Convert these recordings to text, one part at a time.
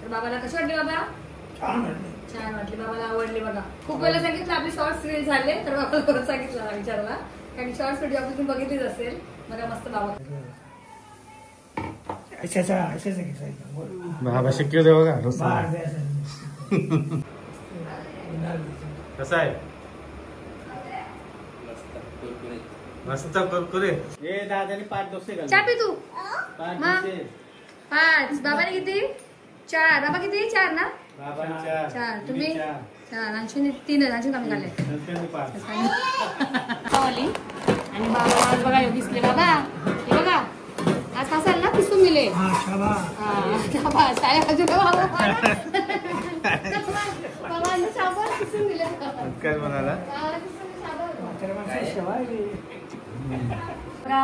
तर बाबाला कशी वाटली बाबा? छान वाटली, बाबाला आवडली बघा. खूप वेळेला सांगितलं आपले शॉर्ट्स रील झाले तर बाबाला परत सांगितलं विचारला, कारण शॉर्ट्स व्हिडिओ आपण बघितलीच असेल. बघा मस्त बाबा बाबा शिकव दे बघा कसा आहे. मस्त कुरकुरे. ये दादाने 5 डोसे घाल. चहा पी तू. 5 बाबाने किती? 4. बाबा किती? 4 ना. 4 तुम्ही 4 आणखी 3 आणखी कमी झाले. आणि बाबा आज बघा दिसले बाबा, हे बघा आज कसा ना पिसून दिले. काय म्हणाला.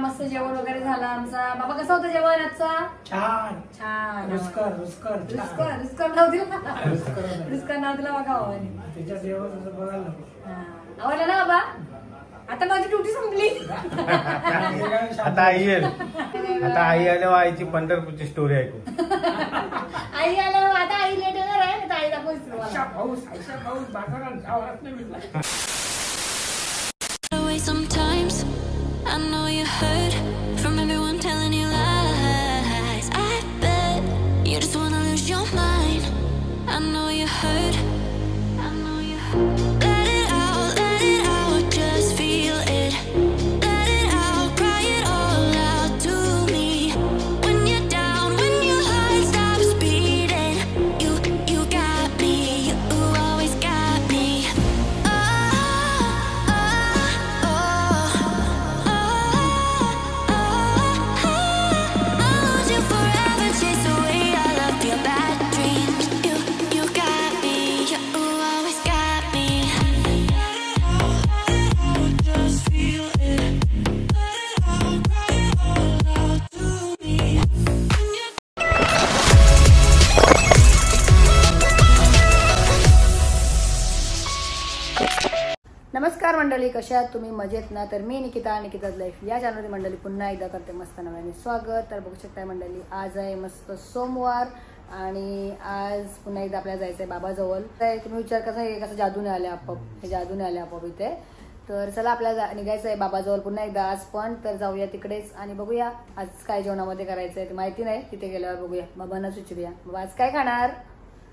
मस्त जेवण वगैरे झालं आमचा. बाबा कसं होतं जेवण आजचा? छान छान. रुचकर नाव दिलं, रुचकर नाव दिलं बघा. आवडलं ना बाबा? आता माझी ड्युटी संपली. आता आई येईल. आता आई आल्यावर आईची पंढरपूरची स्टोरी ऐकू. आई आल्यावर आता आई लेट येणार आहे ना, आई दाखवूच Sometimes I know you heard from everyone telling you lies. I bet you just wanna lose your mind. I know you heard. I know you heard. Let it out, just feel it. Let it out, cry it all out to me. When you're down, when your heart stops beating, you got me, you always got me. नमस्कार मंडळी, कशा आहात तुम्ही? मजेत ना? तर मी Nikita's life या चॅनलमध्ये मंडळी पुन्हा एकदा करते मस्त नव्याने स्वागत. तर बघू शकताय मंडळी, आज आहे मस्त सोमवार आणि आज पुन्हा एकदा आपल्याला जायचं आहे बाबाजवळ. तुम्ही विचार कसा हे कसं जादूने आले आपोआप, हे जादूने आले आपोआप इथे. तर चला आपल्याला निघायचं आहे बाबाजवळ पुन्हा एकदा आज पण. तर जाऊया तिकडेच आणि बघूया आज काय जेवणामध्ये करायचं आहे ते माहिती नाही. तिथे गेल्यावर बघूया, बाबांना विचारूया बाबा आज काय खाणार.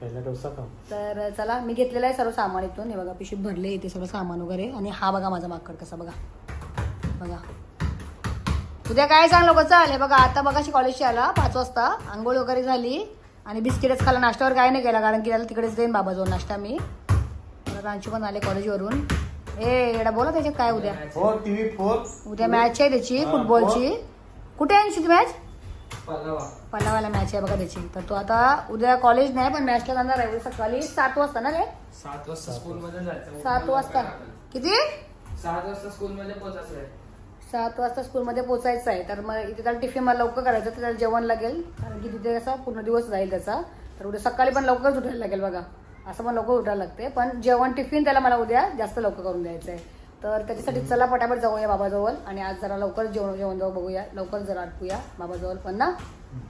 पहिला डोसा खाऊ. तर चला, मी घेतलेलं आहे सर्व सामान इथून. हे बघा पिशवीत भरले इथे सर्व सामान वगैरे. आणि हा बघा माझा माकड कसा बघा बघा. उद्या काय सांग लोक चाल. हे बघा आता बघा कॉलेजची आला 5 वाजता, आंघोळ वगैरे झाली आणि बिस्किटच खाला. नाश्त्यावर काय नाही केला कारण की त्याला तिकडेच देईन बाबाजवळ नाश्ता मी. रांची पण आले कॉलेजवरून. एडा बोला त्याच्यात काय उद्या उद्या मॅच आहे त्याची फुटबॉलची. कुठे आहे ती मॅच? पलावाला मॅच आहे बघा त्याची. तर तो आता उद्या कॉलेज नाही पण मॅचला जाणार आहे सकाळी 7 वाजता ना रे. 7 वाजता स्कूल मध्ये जायचं. 7 वाजता किती? 7 वाजता स्कूल मध्ये पोहोचायचं आहे. 7 वाजता स्कूलमध्ये पोहोचायचं आहे. तर मग इथे त्याला टिफिन मला लवकर करायचं, तर त्याला जेवण लागेल कारण की तिथे कसा पूर्ण दिवस जाईल त्याचा. तर उद्या सकाळी पण लवकरच उठायला लागेल बघा, असं पण लवकर उठायला लागते. पण जेवण टिफिन त्याला मला उद्या जास्त लवकर करून द्यायचं आहे. तर त्याच्यासाठी चला पटापट जाऊया बाबाजवळ आणि आज जरा लवकर जेवण जाऊ बघूया, लवकर जरा आटपूया बाबाजवळ पण ना,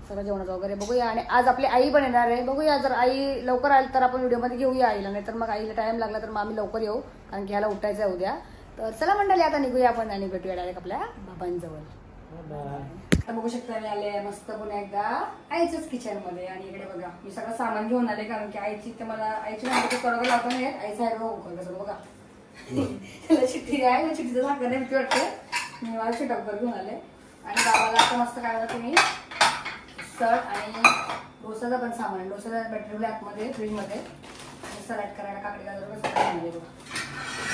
सगळं जेवणाचं वगैरे बघूया. आणि आज आपली आई पण येणार आहे, बघूया जर आई लवकर आली तर आपण व्हिडिओमध्ये घेऊया आईला, नाही तर मग आईला टाइम लागला तर मग आम्ही लवकर येऊ कारण की ह्याला उठायचं आहे उद्या. तर चला मंडळी आता निघूया आपण आणि भेटूया डायरेक्ट आपल्या बाबांजवळ. आता बघू शकता मी आले मस्त पुन्हा एकदा आईच्याच किचन मध्ये. आणि इकडे बघा मी सगळं सामान घेऊन आले कारण की आईची ते मला आईची नाव करावं लागतं नाही. आईचा आहे बघा त्याला चिठ्ठी आहे, चिठ्ठीचं झाकण आहे भीती वाटते. मी मला चिटकभर घेऊन आले. आणि बाबाला आता मस्त काय होतं तुम्ही सट आणि डोसाचा पण सामान आहे. डोसाचा बॅटरी आतमध्ये फ्रीजमध्ये आणि सलाड करायला काकडी गाजर सगळं आणले बघा.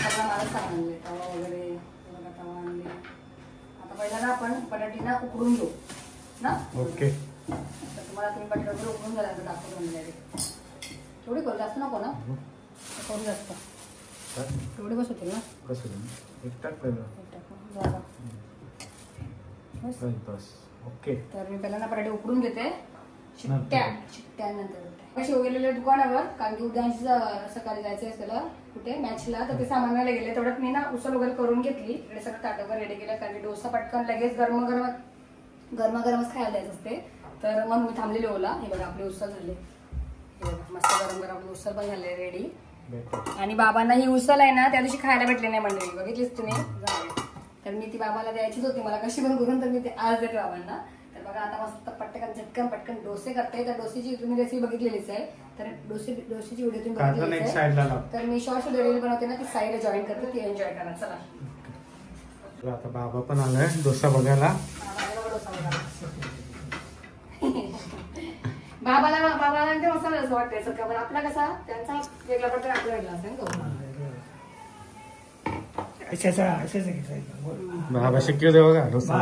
सगळं मला सामान आणले, तवा वगैरे बघा तवा आणले. आता पहिला ना आपण बटाटीना उकडून घेऊ ना. ओके. तर तुम्हाला तुम्ही बटाटे उकडून घालायचं दाखवून डायरेक्ट. थोडी करू जास्त नको ना, करू जास्त एवढे बस होतील ना. ओके. तर मी पहिल्यांदा बटाटे उकडून घेते शिट्ट्यानंतर. कशी गेलेले दुकानावर कारण की उद्या सकाळी जायचं आहे त्याला कुठे मॅचला, तर ते सामानाला गेले. तेवढ्यात मी ना उसळ वगैरे करून घेतली. इकडे सगळं ताट वगैरे रेडी केलं कारण की डोसा पटकन लगेच गरमागरमच खायला द्यायचं असते. तर मग मी थांबलेली ओला. हे बघा आपली उसळ झाली. मस्त गरम गरम उसळ पण झाले रेडी. आणि बाबांना ही उसळ आहे ना त्या दिवशी खायला भेटले नाही मंडळी, बघितलीच तुम्ही. तर मी ती बाबाला द्यायचीच होती मला कशी पण करून, तर मी ते आज देते बाबांना. तर बघा आता मस्त पटकन झटकन पटकन डोसे करते. तर डोसेची तुम्ही रेसिपी बघितलेलीच आहे. तर डोसेची व्हिडिओ तुम्ही बघितलेलीच आहे. तर मी शॉर्ट्स व्हिडिओ बनवते ना, ती साईडला जॉईन करते, ती एन्जॉय करा. चला आता बाबा पण आलाय डोसा बघायला. बाबाला ते मसाला असं वाटायचं का, पण आपला कसा त्यांचा वेगळा पडतो, आपला वेगळा असेल तो. बाबा शिकले दे बघा डोसा.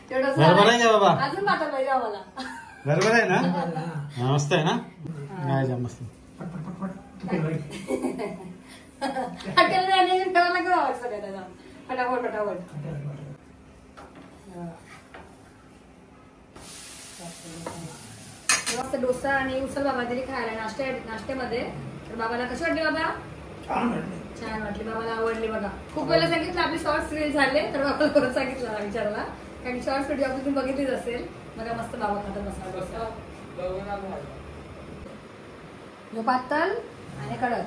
बरोबर आहे का बाबा? अजून पाठवलं पाहिजे आम्हाला. बरोबर आहे ना? मस्त आहे ना? नाही मस्त. फटाफट फटाफट. मस्त डोसा आणि उसळ बाबा दिली खायला नाश्त्यामध्ये. तर बाबाला कशी वाटली बाबा? छान वाटली, बाबाला आवडली. बघा खूप वेळेला सांगितलं आपली शॉर्ट्स रील झाले, तर बाबाला परत सांगितलं विचारला, कारण शॉर्ट्स व्हिडिओ तुम्ही बघितलीच असेल. बघा मस्त बाबा खातात मसाला डोसा. जो पातळ आणि कडक.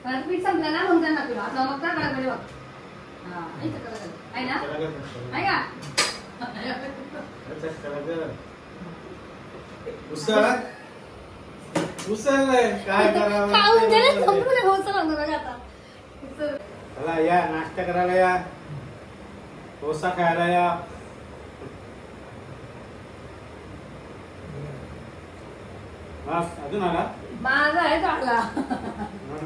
हा पीठ संपलं ना, म्हणता ना तुला आता बघता कडक मध्ये बघ. हा आहे ना, आहे का? काय चला या नाश्ता करायला या, डोसा खायला या. अजून आला माझा आहे चांगला.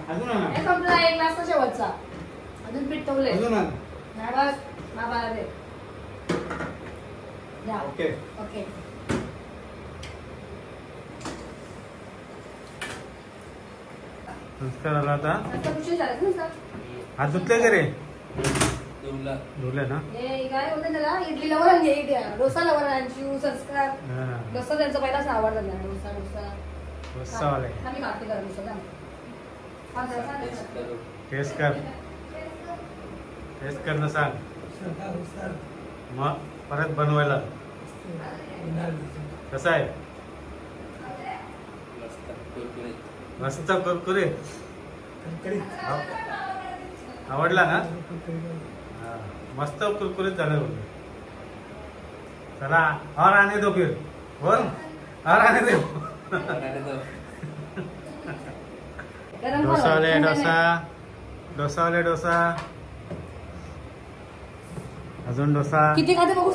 अजून आला संपला एक ग्लास शेवटचा, अजून पीठ ठेवले. अजून आला. नाही बस बाबाला दे. Okay okay. संस्कार आला आता. काय हात धुतले का रे? धुले ना. होतं त्याला इडली लवण, डोसा लवणांची संस्कार. डोसा त्यांचा पहिलाच आवडता डोसा. डोसा आम्ही खाते करा डोसा. टेस्ट कर ना, सांग मग परत बनवायला कसं आहे? मस्त कुरकुरे. आवडला ना? मस्त कुरकुरीत झालं. चला और आने दो फिर. बोल और आने दो. डोसावाले डोसा. अजून डोसा किती खाते बघू.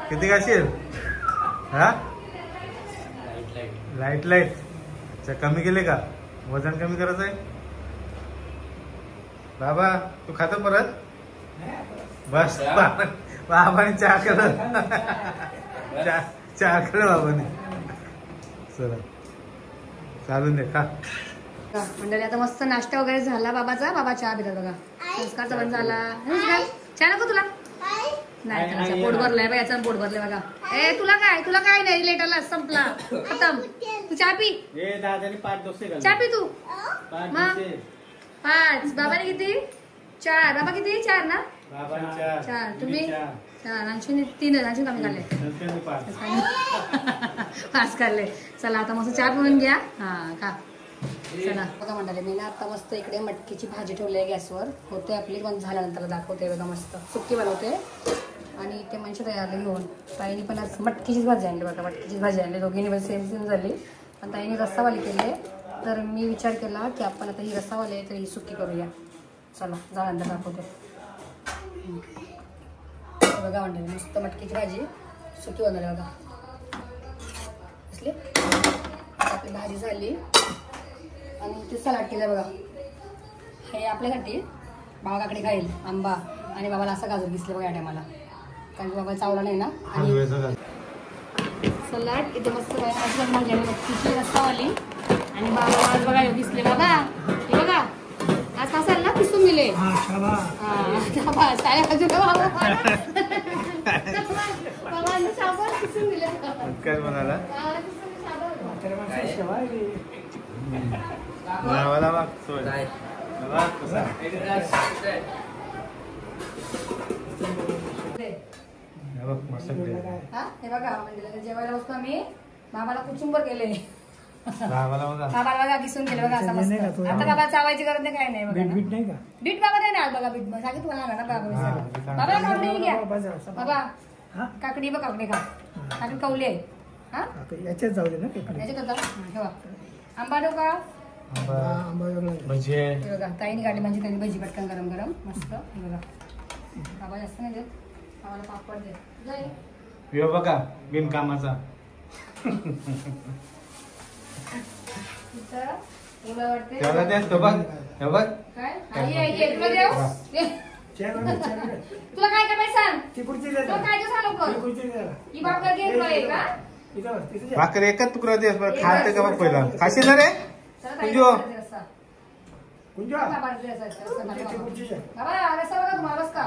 किती खाशील? हा लाईट. कमी केले का? वजन कमी करायचं आहे बाबा. तू खातो परत? बस बाबाने चहा केलं. चहा केलं बाबाने. चला चालून दे खा. मंडळी आता मस्त नाश्ता वगैरे झाला बाबाचा. बाबा चहा पितात बघा. संस्कारचा पण झाला. चहा नको तुला? नाही पोट भरलाय बघा, याचा पोट भरलंय बघा. तुला काय नाही, लेट आला संपला खतम. तू चहा पी. चहा पी तू. मग 5 बाबाने किती? 4. बाबा किती? 4 ना? 4. तुम्ही 4. आणखी 3 आणखी कमी काढले. 5 काढले. चला आता मस्त चहा पिऊन घ्या. हा खा. चला बघा मंडळी, मी ना आता मस्त इकडे मटकीची भाजी ठेवली आहे गॅसवर. होते आपली पण झाल्यानंतर दाखवते बघा. मस्त सुक्की बनवते. आणि इथे म्हणजे तयार घेऊन ताईने पण आज मटकीचीच भाजी आणली बघा. मटकीचीच भाजी आणली. दोघींनी पण सेम झाली. पण ताईने रस्सावाली केली. तर मी विचार केला की आपण आता ही रस्सावाली आहे तर ही सुक्की करूया. चला झाल्यानंतर दाखवते. बघा मंडळी, मस्त मटकीची भाजी सुकी बनवली बघा. असली आपली भाजी झाली. आणि ते सलाड केलं बघा. हे आपल्यासाठी बाबाकडे खाईल आंबा. आणि बाबाला असा गाजर दिसले बघा या टायमाला, कारण की बाबा चावला नाही ना. आणि सलाड इथे मस्त भाजी आणि मटकीची रस्सावाली. आणि बाबा आज बघा दिसले बाबा. हे बघा आज असाल ना पिसून दिले. पिसून दिले. हे बघ मस्त केलंय. हा हे बघा म्हणजे जेवायला बसतो आम्ही. बाबाला कुचुंबर केले. भावाला बघा. बाबाला बघा किसून केलं बघा असं मस्त. आता बाबा चावायची गरज नाही, काय नाही बघा. बीट नाही का? बीट बाबा नाही ना बघा बीट सांगितलं तुम्हाला ना बाबा. बाबा काकडी घ्या बाबा. काकडी बघ काकडी खा. काकडी कवली आहे. हा याच्यात जाऊ दे ना याच्यात होता ठेवा. आंबा देऊ का? भजी आहे. हे बघा ताईने काढली म्हणजे त्यांनी भजी पटकन गरम गरम मस्त. हे बघा बाबा जास्त नाही देत. बाबाला पापड दे जाई. हे बघा बिनकामाचा. त्याला तेच तो बघ. हे बघ काय आई आई तुला देऊ. तुला काय करायचं सांग. तुला काय ते सांग लवकर. ही बाबा घे तुला एक का. भाकर एकच तुकडा दे खाते का बघ पहिला. खाशील ना रे कुंजो. बाबा रस्ता बघा तुम्हाला बस का.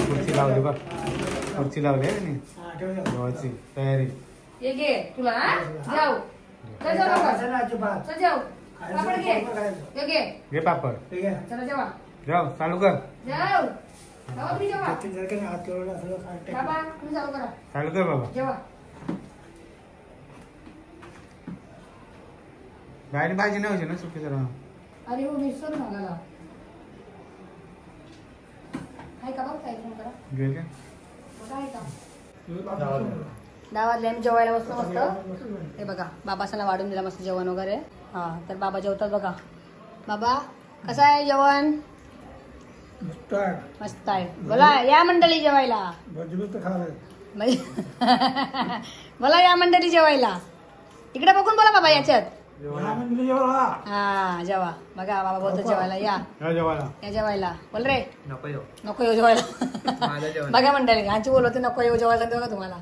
खुर्ची लावली बघ. खुर्ची लावली आहे ना जेवायची तयारी. ये घे तुला जाऊ. जाऊ पापड घे. ये घे घे पापड. चला जेवा. जाऊ चालू कर. जाऊ बाबा तुम्ही जेवा. बाबा तुम्ही चालू करा. चालू कर बाबा. जेवा. गाडी भाजी नाही होती ना सुकी जरा. अरे हो मिसळ सांगायला आहे का बघ काय फोन करा. घे का. आहे का दावातले आम्ही जेवायला बसलो मस्त. हे बघा बाबासाला वाढून दिला मस्त जेवण वगैरे. हा तर बाबा जेवतात बघा. बाबा कसं आहे जेवण. मस्त आहे. बोला या मंडळी जेवायला. बोला या मंडळी जेवायला. इकडे बघून बोला बाबा याच्यात. हा जेवा. बघा बाबा बोलतो जेवायला या. या जेवायला बोल रे. नको येऊ जेवायला. बघा मंडळी आमची बोलवते नको येऊ जेवायला बघा तुम्हाला.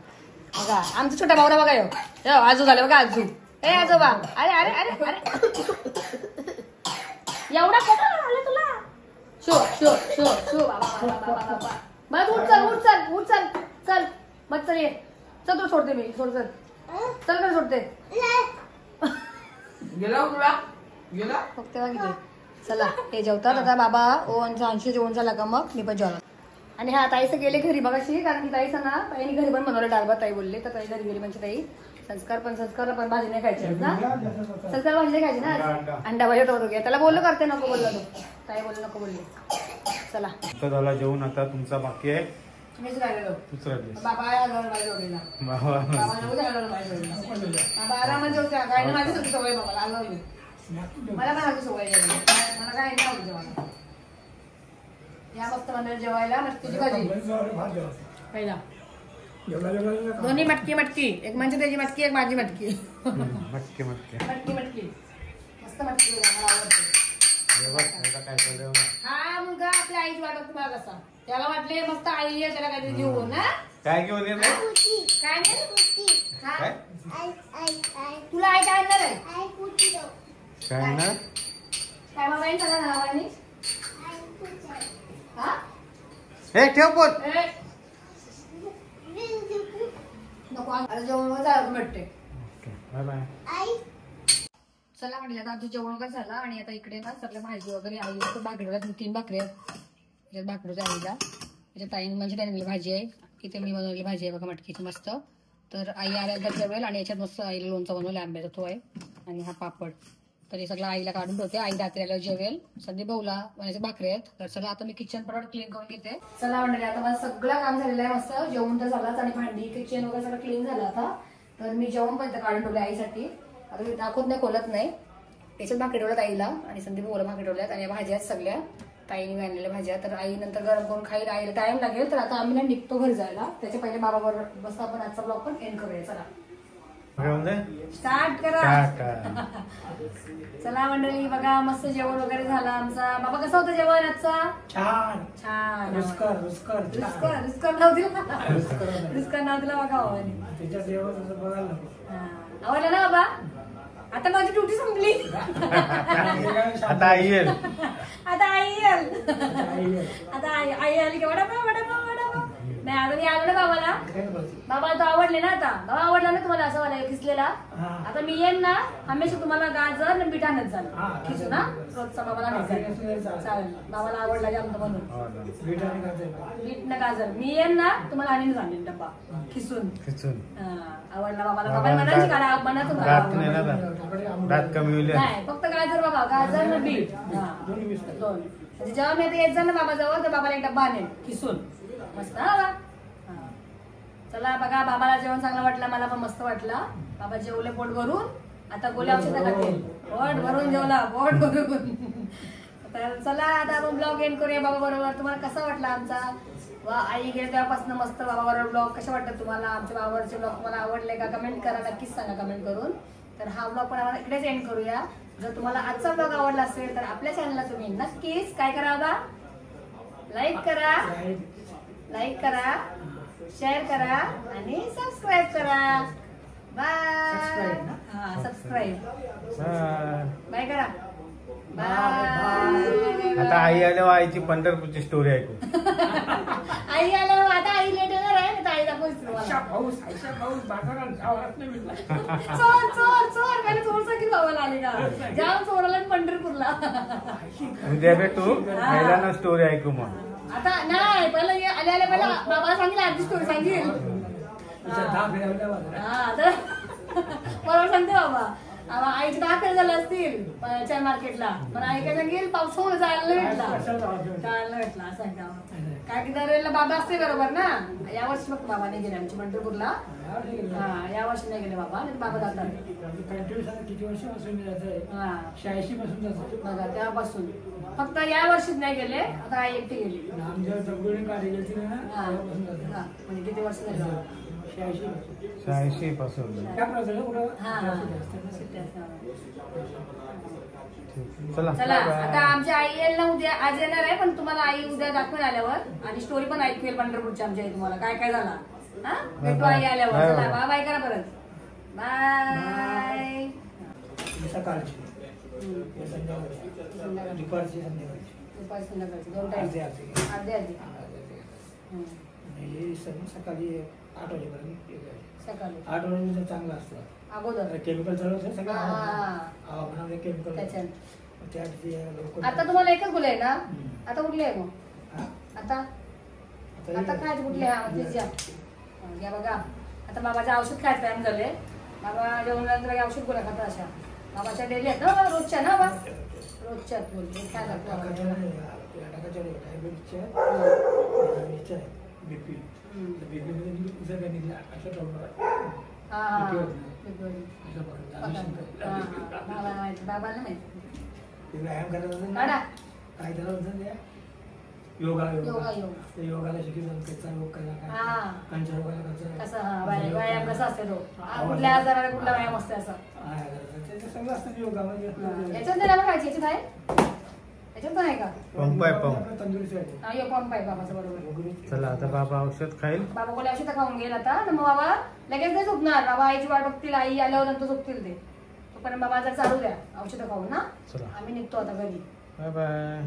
बघा आमचा छोटा भावना बघा येऊ. आजू झाले बघा आजू. ए आजोबा अरे अरे अरे अरे एवढा कसा आला तुला. शो शो शो शो बाबा मला उठ चल उठ चल उठ चल चल मग चल ये. चल तुला सोडते मी. सोड चल चल कर सोडते. गेला तुला गेला फक्त बघितले. चला हे जेवतात आता. बाबा ओनचा अंशू जेवण झाला का मग मी पण जेवला. आणि हा ताईचं गेले घरी बघाशी कारण की ताईचं ना ताईने घरी पण बनवलं डाळ भात. ताई बोलले तर ताई घरी गेली म्हणजे ताई संस्कार पण भाजी नाही खायची ना. संस्कार भाजी नाही खायची ना. अंडा भाजी होतो त्याला बोललो करते नको बोललो तो. ताई बोललो नको बोलले. चला झाला जेवण आता तुमचा बाकी आहे. मीच राहिलेलो. दुसरा दिवस बाबा बाबा आरामात जेवता. काय नाही माझी सगळी सवय बाबा लागली. मला पण माझी सवय मला काय नाही आवडत जेवायला. या मस्त मंडळ जेवायला मटकीची भाजी पहिला. दोन्ही मटकी मटकी. एक म्हणजे त्याची मटकी एक माझी मटकी. मटके मटके मटकी मटकी मस्त मटकी मला आवडते. हा मुलगा आपल्या आईची वाटत तुम्हाला कसा. त्याला वाटले मस्त आई आहे त्याला काहीतरी घेऊ ना. काय घेऊन ये काय नाही तुला आई काय आणणार आहे. काय ना काय बाबा सांगा ना बाबांनी. हा हे ठेव पण. नको आता जेवण झालं भेटते. Bye bye. चला म्हटलं आता आमचं जेवण वगैरे झालं. आणि आता इकडे ना सगळ्या भाजी वगैरे आई भाकरीला 3 भाकरी आहेत. त्याच्यात भाकरीच्या आईला त्याच्यात ताईने म्हणजे त्याने भाजी आहे. इथे मी बनवलेली भाजी आहे बघा मटकीची मस्त. तर आई आल्यानंतर जेवेल. आणि याच्यात मस्त आईला लोणचं बनवलं आंब्याचा तो आहे. आणि हा पापड. तर हे सगळं आईला काढून ठेवते. आई रात्री आल्यावर जेवेल. संदीप भाऊला बनायचे भाकरी आहेत. तर चला आता मी किचन पटापट क्लीन करून घेते. चला म्हणजे आता माझं सगळं काम झालेलं आहे मस्त. जेवण तर झालंच आणि भांडी किचन वगैरे सगळं क्लीन झालं आता. तर मी जेवण पण इथं काढून ठेवलं आईसाठी. आता मी दाखवत नाही खोलत नाही. याच्यात भाकरी ठेवल्यात आईला आणि संदीप भाऊला भाकरी ठेवल्यात. आणि या भाज्या आहेत सगळ्या ताईने आणलेल्या भाज्या. तर आई नंतर गरम करून खाईल. आईला टाइम लागेल. तर आता आम्ही ना निघतो घरी जायला. त्याच्या पहिले बाबाबरोबर बस आपण आजचा ब्लॉग पण एंड करूया. चला स्टार्ट करा. चला मंडळी बघा मस्त जेवण वगैरे झालं आमचा. बाबा कसं होतं जेवण आजचा. छान छान. रुचकर नाव दिला बघा आवडलं ना बाबा. आता माझी ड्युटी संपली. आता आई येईल. आता आई येईल. आता आई आली की वडापाव वडापाव वडापाव. नाही आता मी आलो ना बाबाला. बाबा तो आवडले ना आता. बाबा आवडला ना तुम्हाला असं वाला खिसलेला. आता मी येईन ना हमेशा तुम्हाला गाजर आणि बीट आणत झालं खिसू ना रोजचा बाबाला आणत चालेल. बाबाला आवडला जाम म्हणून बीट ना गाजर मी येईन ना तुम्हाला आणून झाले डब्बा खिसून आवडला बाबाला. बाबा म्हणायची का बनत दात कमी नाही फक्त गाजर बाबा गाजर ना बीट दोन. म्हणजे जेव्हा मी आता येत जा ना बाबा जवळ तर बाबाला एक डब्बा आणेल खिसून मस्त. हा चला बघा बाबाला जेवण चांगलं वाटलं मला पण मस्त वाटलं. बाबा जेवले पोट भरून. आता गोळ्या औषधं खातील. पोट भरून जेवला पोट भरून. तर चला आता आपण ब्लॉग एंड करूया बाबा बरोबर. तुम्हाला कसा वाटला आमचा वा आई गेले तेव्हापासून मस्त बाबा बरोबर ब्लॉग कसे वाटतात तुम्हाला. आमच्या बाबावरचे ब्लॉग तुम्हाला आवडले का कमेंट करा नक्कीच सांगा कमेंट करून. तर हा ब्लॉग पण आपण इकडेच एंड करूया. जर तुम्हाला आजचा ब्लॉग आवडला असेल तर आपल्या चॅनलला तुम्ही नक्कीच काय करा बाबा लाईक करा शेअर करा आणि सबस्क्राईब करा. बाय. हा सबस्क्राईब बाय करा. बाय. आता आई आल्यावर आईची पंढरपूरची स्टोरी ऐकू. आई आल्यावर आता आई लेट येणार आहे ना आई दाखवूच चोर काय चोर सगळी बाबाला आली का जाम चोराला पंढरपूरला. उद्या भेटू आईला ना स्टोरी ऐकू मग. आता नाही पहिलं आल्या पहिला बाबाला सांगितलं आधी स्टोरी सांगेल. बरोबर सांगते बाबा. आईचे 10 फेर झाले असतील चार मार्केटला पण आई काय सांगेल पावसामुळे जायला भेटला असं काय की दरवेळेला बाबा असते बरोबर ना. यावर्षी फक्त बाबा नाही गेले आमची पंढरपूरला. हा यावर्षी नाही गेले बाबा नाही बाबा जातात किती वर्षापासून हा 86 पासून जातात बघा तेव्हापासून. फक्त या वर्षीच नाही गेले आता आई एकटी गेली. म्हणजे किती वर्ष झाली 86 पासून. चला आता आमची आई येईल ना उद्या आज येणार आहे पण तुम्हाला आई उद्या दाखवून आल्यावर आणि स्टोरी पण ऐकवेल पंढरपूरची आमच्या आई तुम्हाला काय काय झाला. हा भेटू आई आल्यावर. चला बाय करा परत. बाय. सकाळची दुपारची दुपारी संध्याकाळची 2 टाइम अर्धे सकाळी 8 वाजेपर्यंत सकाळी 8 वाजेपर्यंत चांगलं असतं. अगोदर केमिकल चालवतं सगळं केमिकल. आता तुम्हाला एकच गुल आहे ना. आता कुठली आहे मग आता आता खायचं कुठली आहे घ्या बघा. आता बाबाचे औषध खायचं टाइम झाले. बाबा जेवणानंतर औषध गोळ्या खातात अशा बाबाच्या डेली आहेत ना रोजच्या ना बाबा रोजच्या बोलते काय लागतं बीपी मध्ये निघला असं बाबाला माहिती व्यायाम करायला काय त्याला योगा योगाला शिकवलं कच्चा योग कसा कंचा योगाला कसा व्यायाम कसा असते तो कुठल्या आजाराला कुठला व्यायाम असते असं सगळं असतं योगा म्हणजे याच्यात नाही खायची याच्यात आहे याच्यात नाही का पंप आहे पंप. तंदुरुस्ती आहे पंप आहे बाबाचं बरोबर. चला आता बाबा औषध खाईल. बाबा बोले औषध खाऊन गेल आता मग बाबा लगेच नाही झोपणार. बाबा आईची वाट बघतील आई आल्यावर नंतर झोपतील ते. पण बाबा जर चालू द्या औषधं खाऊन ना. आम्ही निघतो आता घरी. Bye bye.